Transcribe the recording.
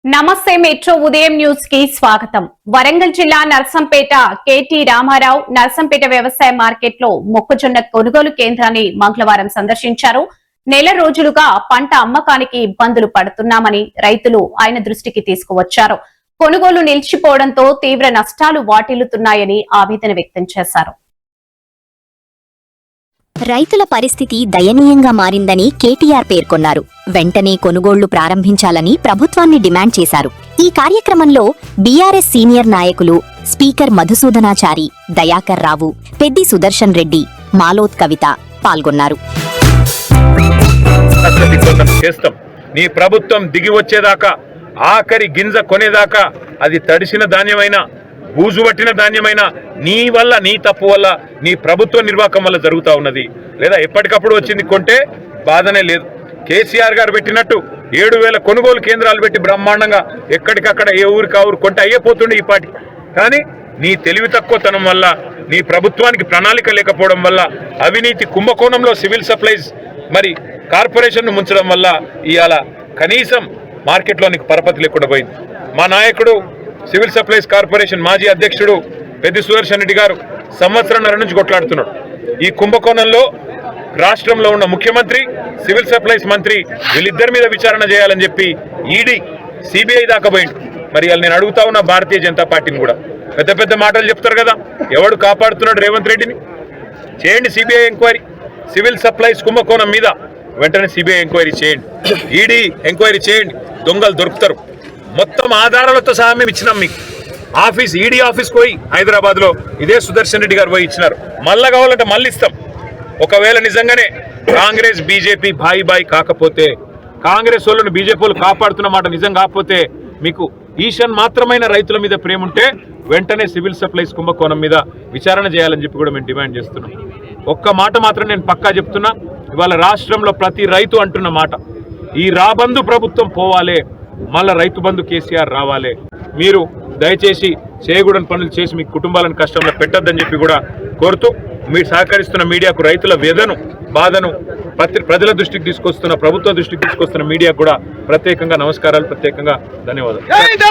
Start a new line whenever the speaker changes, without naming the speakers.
నమస్తే మెట్రో ఉదయం న్యూస్ కి స్వాగతం. వరంగల్ జిల్లా నర్సంపేట కేటీ రామారావు నర్సంపేట వ్యవసాయ మార్కెట్ లో మొక్కజొన్న కొనుగోలు కేంద్రాన్ని మంగళవారం సందర్శించారు. నెల రోజులుగా పంట అమ్మకానికి ఇబ్బందులు పడుతున్నామని రైతులు ఆయన దృష్టికి తీసుకువచ్చారు. కొనుగోలు నిలిచిపోవడంతో తీవ్ర నష్టాలు వాటిల్లుతున్నాయని ఆవేదన వ్యక్తం చేశారు.
రైతుల పరిస్థితి దయనీయంగా మారిందని కేటీఆర్ పేర్కొన్నారు. వెంటనే కొనుగోళ్లు ప్రారంభించాలని ప్రభుత్వాన్ని డిమాండ్ చేశారు. ఈ కార్యక్రమంలో బీఆర్ఎస్ సీనియర్ నాయకులు స్పీకర్ మధుసూదనాచారి, దయాకర్ రావు, పెద్ది సుదర్శన్ రెడ్డి, మాలోత్ కవిత పాల్గొన్నారు.
నీ ప్రభుత్వం దిగి వచ్చేదాకా, ఆఖరి గింజ కొనేదాకా, అది తడిసిన ధాన్యమైన బూజు పట్టిన ధాన్యమైన నీ వల్ల, నీ తప్పు వల్ల, నీ ప్రభుత్వ నిర్వాహకం వల్ల జరుగుతూ ఉన్నది. లేదా ఎప్పటికప్పుడు వచ్చింది కొంటే బాధనే లేదు. కేసీఆర్ గారు పెట్టినట్టు 7,000 కొనుగోలు కేంద్రాలు పెట్టి బ్రహ్మాండంగా ఎక్కడికక్కడ ఏ ఊరికి ఆ ఊరు కొంటే అయ్యేపోతుండే ఈ పాటి. కానీ నీ తెలివి తక్కువతనం వల్ల, నీ ప్రభుత్వానికి ప్రణాళిక లేకపోవడం వల్ల, అవినీతి కుంభకోణంలో సివిల్ సప్లైస్ మరి కార్పొరేషన్ను ముంచడం వల్ల ఇవాళ కనీసం మార్కెట్లో నీకు పరపతి లేకుండా పోయింది. మా నాయకుడు సివిల్ సప్లైస్ కార్పొరేషన్ మాజీ అధ్యక్షుడు పెద్ది సుదర్శన్ రెడ్డి గారు సంవత్సరంన్నర నుంచి కొట్లాడుతున్నాడు. ఈ కుంభకోణంలో రాష్ట్రంలో ఉన్న ముఖ్యమంత్రి, సివిల్ సప్లైస్ మంత్రి వీళ్ళిద్దరి మీద విచారణ చేయాలని చెప్పి ఈడీ, సిబిఐ దాకా పోయింది. మరి వాళ్ళు నేను అడుగుతా ఉన్న భారతీయ జనతా పార్టీని కూడా, పెద్ద పెద్ద మాటలు చెప్తారు కదా, ఎవడు కాపాడుతున్నాడు రేవంత్ రెడ్డిని? చేయండి సిబిఐ ఎంక్వైరీ. సివిల్ సప్లైస్ కుంభకోణం మీద వెంటనే సిబిఐ ఎంక్వైరీ చేయండి, ఈడీ ఎంక్వైరీ చేయండి. దొంగలు దొరుకుతారు. మొత్తం ఆధారాలతో సహా మేము ఇచ్చినాం మీకు. ఆఫీస్, ఈడీ ఆఫీస్కి పోయి హైదరాబాద్లో ఇదే సుదర్శన్ రెడ్డి గారు పోయి ఇచ్చినారు. మళ్ళా కావాలంటే మళ్ళీ ఇస్తాం. ఒకవేళ నిజంగానే కాంగ్రెస్ బీజేపీ బాయి బాయి కాకపోతే, కాంగ్రెస్ వాళ్ళను బీజేపీ వాళ్ళు కాపాడుతున్న మాట నిజం కాకపోతే, మీకు ఈషన్ మాత్రమైన రైతుల మీద ప్రేమ ఉంటే వెంటనే సివిల్ సప్లైస్ కుంభకోణం మీద విచారణ చేయాలని చెప్పి కూడా మేము డిమాండ్ చేస్తున్నాం. ఒక్క మాట మాత్రం నేను పక్కా చెప్తున్నా, ఇవాళ రాష్ట్రంలో ప్రతి రైతు అంటున్న మాట, ఈ రాబందు ప్రభుత్వం పోవాలే, మళ్ళా రైతు బంధు కేసీఆర్ రావాలి. మీరు దయచేసి చేయకూడని పనులు చేసి మీ కుటుంబాలను కష్టంలో పెట్టొద్దని చెప్పి కూడా కోరుతూ, మీరు సహకరిస్తున్న మీడియాకు, రైతుల వేదను, బాధను ప్రజల దృష్టికి తీసుకొస్తున్న, ప్రభుత్వ దృష్టికి తీసుకొస్తున్న మీడియాకు కూడా ప్రత్యేకంగా నమస్కారాలు, ప్రత్యేకంగా ధన్యవాదాలు.